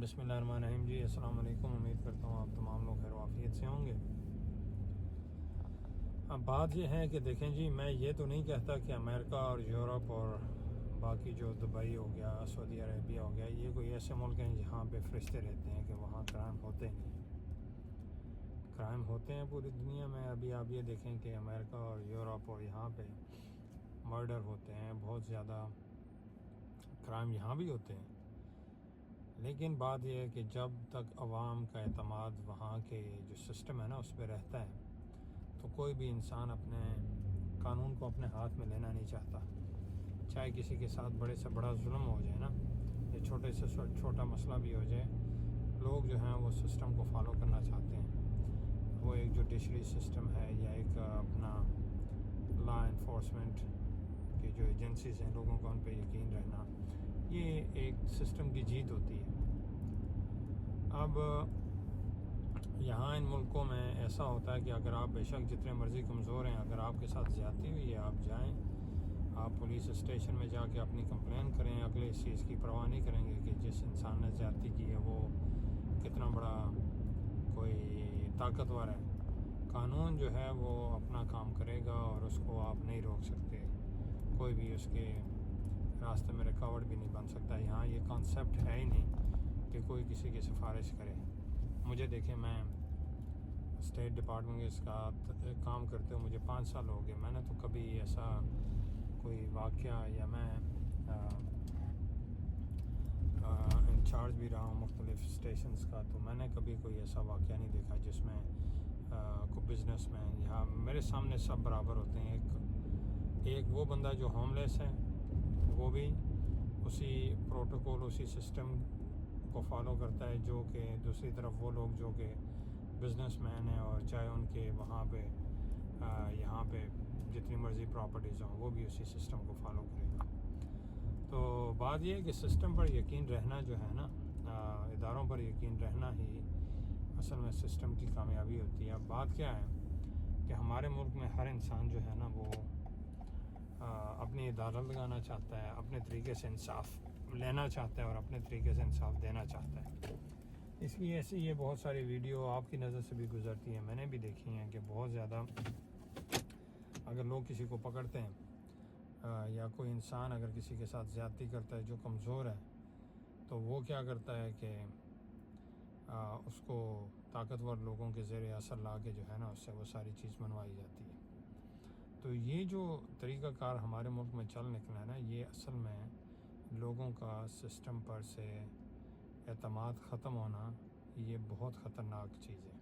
بسم اللہ الرحمن الرحیم جی، السلام علیکم۔ امید کرتا ہوں آپ تمام لوگ خیر و عافیت سے ہوں گے۔ اب بات یہ ہے کہ دیکھیں جی، میں یہ تو نہیں کہتا کہ امریکہ اور یورپ اور باقی جو دبئی ہو گیا، سعودی عربیہ ہو گیا، یہ کوئی ایسے ملک ہیں جہاں پہ فرشتے رہتے ہیں کہ وہاں کرائم ہوتے نہیں ہیں۔ کرائم ہوتے ہیں پوری دنیا میں۔ ابھی آپ یہ دیکھیں کہ امریکہ اور یورپ اور یہاں پہ مرڈر ہوتے ہیں، بہت زیادہ کرائم یہاں بھی ہوتے ہیں۔ لیکن بات یہ ہے کہ جب تک عوام کا اعتماد وہاں کے جو سسٹم ہے نا اس پہ رہتا ہے، تو کوئی بھی انسان اپنے قانون کو اپنے ہاتھ میں لینا نہیں چاہتا، چاہے کسی کے ساتھ بڑے سے بڑا ظلم ہو جائے نا، یا چھوٹے سے چھوٹا مسئلہ بھی ہو جائے، لوگ جو ہیں وہ سسٹم کو فالو کرنا چاہتے ہیں۔ وہ ایک جوڈیشری سسٹم ہے یا ایک اپنا لا انفورسمنٹ کی جو ایجنسیز ہیں، لوگوں کو ان پہ یقین رہنا، یہ ایک سسٹم کی جیت ہوتی ہے۔ اب یہاں ان ملکوں میں ایسا ہوتا ہے کہ اگر آپ بے شک جتنے مرضی کمزور ہیں، اگر آپ کے ساتھ زیادتی ہوئی ہے، آپ جائیں، آپ پولیس اسٹیشن میں جا کے اپنی کمپلین کریں، اگلے اس چیز کی پرواہ نہیں کریں گے کہ جس انسان نے زیادتی کی ہے وہ کتنا بڑا کوئی طاقتور ہے۔ قانون جو ہے وہ اپنا کام کرے گا اور اس کو آپ نہیں روک سکتے، کوئی بھی اس کے راستے میں رکاوٹ بھی نہیں بن سکتا۔ یہاں یہ کانسیپٹ ہے ہی نہیں کہ کوئی کسی کی سفارش کرے۔ مجھے دیکھیں، میں اسٹیٹ ڈپارٹمنٹ کے ساتھ کام کرتے ہوئے مجھے 5 سال ہو گئے، میں نے تو کبھی ایسا کوئی واقعہ، یا میں انچارج بھی رہا ہوں مختلف اسٹیشنز کا، تو میں نے کبھی کوئی ایسا واقعہ نہیں دیکھا جس میں کوئی بزنس مین، یہاں میرے سامنے سب برابر ہوتے ہیں۔ ایک وہ بندہ جو ہوم لیس ہے، وہ بھی اسی پروٹوکول، اسی سسٹم کو فالو کرتا ہے جو کہ دوسری طرف وہ لوگ جو کہ بزنس مین ہیں، اور چاہے ان کے وہاں پہ یہاں پہ جتنی مرضی پراپرٹیز ہوں، وہ بھی اسی سسٹم کو فالو کرے گا۔ تو بات یہ ہے کہ سسٹم پر یقین رہنا جو ہے نا، اداروں پر یقین رہنا ہی اصل میں سسٹم کی کامیابی ہوتی ہے۔ اب بات کیا ہے کہ ہمارے ملک میں ہر انسان جو ہے نا وہ اپنی عدالت لگانا چاہتا ہے، اپنے طریقے سے انصاف لینا چاہتا ہے اور اپنے طریقے سے انصاف دینا چاہتا ہے۔ اس لیے ایسے یہ بہت ساری ویڈیو آپ کی نظر سے بھی گزرتی ہیں، میں نے بھی دیکھی ہیں کہ بہت زیادہ اگر لوگ کسی کو پکڑتے ہیں، یا کوئی انسان اگر کسی کے ساتھ زیادتی کرتا ہے جو کمزور ہے، تو وہ کیا کرتا ہے کہ اس کو طاقتور لوگوں کے زیر اثر لا کے جو ہے نا اس سے وہ ساری چیز منوائی جاتی ہے۔ تو یہ جو طریقہ کار ہمارے ملک میں چل نکلا ہے نا، یہ اصل میں لوگوں کا سسٹم پر سے اعتماد ختم ہونا، یہ بہت خطرناک چیز ہے۔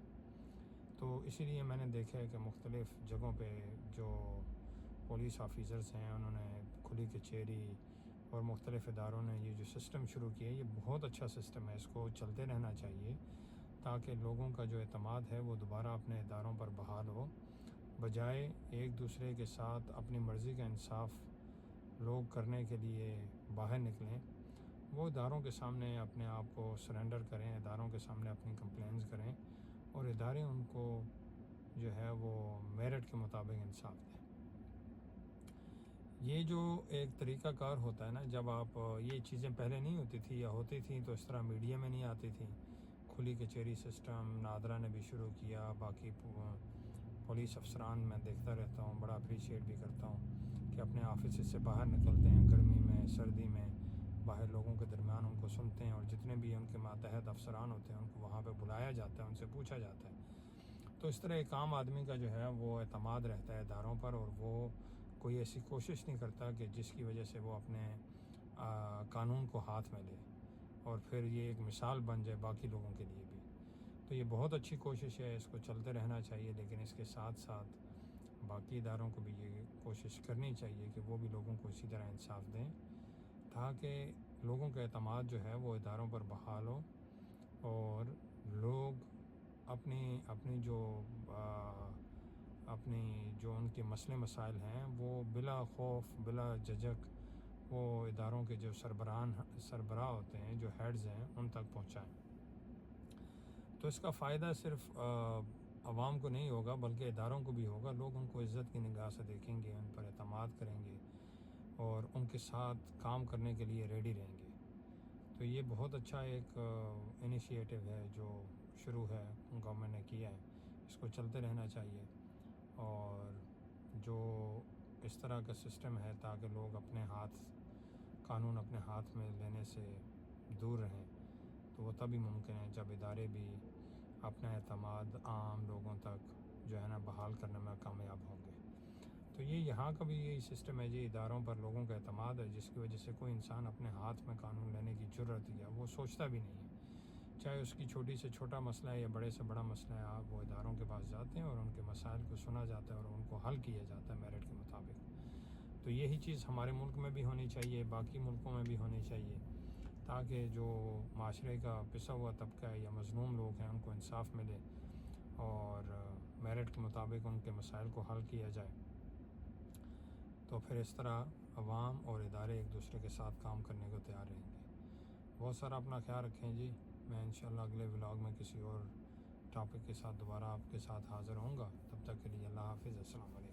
تو اسی لیے میں نے دیکھا ہے کہ مختلف جگہوں پہ جو پولیس آفیسرز ہیں، انہوں نے کھلی کچہری اور مختلف اداروں نے یہ جو سسٹم شروع کیا ہے، یہ بہت اچھا سسٹم ہے، اس کو چلتے رہنا چاہیے تاکہ لوگوں کا جو اعتماد ہے وہ دوبارہ اپنے اداروں پر بحال ہو، بجائے ایک دوسرے کے ساتھ اپنی مرضی کا انصاف لوگ کرنے کے لیے باہر نکلیں، وہ اداروں کے سامنے اپنے آپ کو سرنڈر کریں، اداروں کے سامنے اپنی کمپلینز کریں، اور ادارے ان کو جو ہے وہ میرٹ کے مطابق انصاف دیں۔ یہ جو ایک طریقہ کار ہوتا ہے نا، جب آپ یہ چیزیں پہلے نہیں ہوتی تھی یا ہوتی تھیں تو اس طرح میڈیا میں نہیں آتی تھیں، کھلی کچہری سسٹم نادرا نے بھی شروع کیا، باقی پولیس افسران میں دیکھتا رہتا ہوں، بڑا اپریشیٹ بھی کرتا ہوں کہ اپنے آفس سے باہر نکلتے ہیں، گرمی میں سردی میں باہر لوگوں کے درمیان ان کو سنتے ہیں، اور جتنے بھی ان کے ماتحت افسران ہوتے ہیں ان کو وہاں پہ بلایا جاتا ہے، ان سے پوچھا جاتا ہے۔ تو اس طرح ایک عام آدمی کا جو ہے وہ اعتماد رہتا ہے اداروں پر، اور وہ کوئی ایسی کوشش نہیں کرتا کہ جس کی وجہ سے وہ اپنے قانون کو ہاتھ میں لے اور پھر یہ ایک مثال بن جائے باقی لوگوں کے لیے بھی۔ تو یہ بہت اچھی کوشش ہے، اس کو چلتے رہنا چاہیے، لیکن اس کے ساتھ ساتھ باقی اداروں کو بھی یہ کوشش کرنی چاہیے کہ وہ بھی لوگوں کو اسی طرح انصاف دیں تاکہ لوگوں کا اعتماد جو ہے وہ اداروں پر بحال ہو، اور لوگ اپنی جو ان کے مسئلے مسائل ہیں وہ بلا خوف بلا جھجک وہ اداروں کے جو سربراہ ہوتے ہیں، جو ہیڈز ہیں، ان تک پہنچائیں۔ تو اس کا فائدہ صرف عوام کو نہیں ہوگا بلکہ اداروں کو بھی ہوگا، لوگ ان کو عزت کی نگاہ سے دیکھیں گے، ان پر اعتماد کریں گے اور ان کے ساتھ کام کرنے کے لیے ریڈی رہیں گے۔ تو تو یہ بہت اچھا ایک انیشیٹو ہے جو شروع ہے گورنمنٹ نے کیا ہے، اس کو چلتے رہنا چاہیے، اور جو اس طرح کا سسٹم ہے تاکہ لوگ قانون اپنے ہاتھ میں لینے سے دور رہیں، تو وہ تبھی ممکن ہے جب ادارے بھی اپنا اعتماد عام لوگوں تک جو ہے نا بحال کرنے میں کامیاب ہوں گے۔ تو یہ یہاں کا بھی یہی سسٹم ہے جی، اداروں پر لوگوں کا اعتماد ہے، جس کی وجہ سے کوئی انسان اپنے ہاتھ میں قانون لینے کی جرت یا وہ سوچتا بھی نہیں ہے، چاہے اس کی چھوٹی سے چھوٹا مسئلہ ہے یا بڑے سے بڑا مسئلہ ہے، آپ وہ اداروں کے پاس جاتے ہیں اور ان کے مسائل کو سنا جاتا ہے اور ان کو حل کیا جاتا ہے میرٹ کے مطابق۔ تو یہی چیز ہمارے ملک میں بھی ہونی چاہیے، باقی ملکوں میں بھی ہونی چاہیے، تاکہ جو معاشرے کا پسا ہوا طبقہ ہے یا مظلوم لوگ ہیں ان کو انصاف ملے اور میرٹ کے مطابق ان کے مسائل کو حل کیا جائے۔ تو پھر اس طرح عوام اور ادارے ایک دوسرے کے ساتھ کام کرنے کو تیار رہیں گے۔ بہت سارا اپنا خیال رکھیں جی، میں انشاءاللہ اگلے ولاگ میں کسی اور ٹاپک کے ساتھ دوبارہ آپ کے ساتھ حاضر ہوں گا، تب تک کے لیے اللہ حافظ، السلام علیکم۔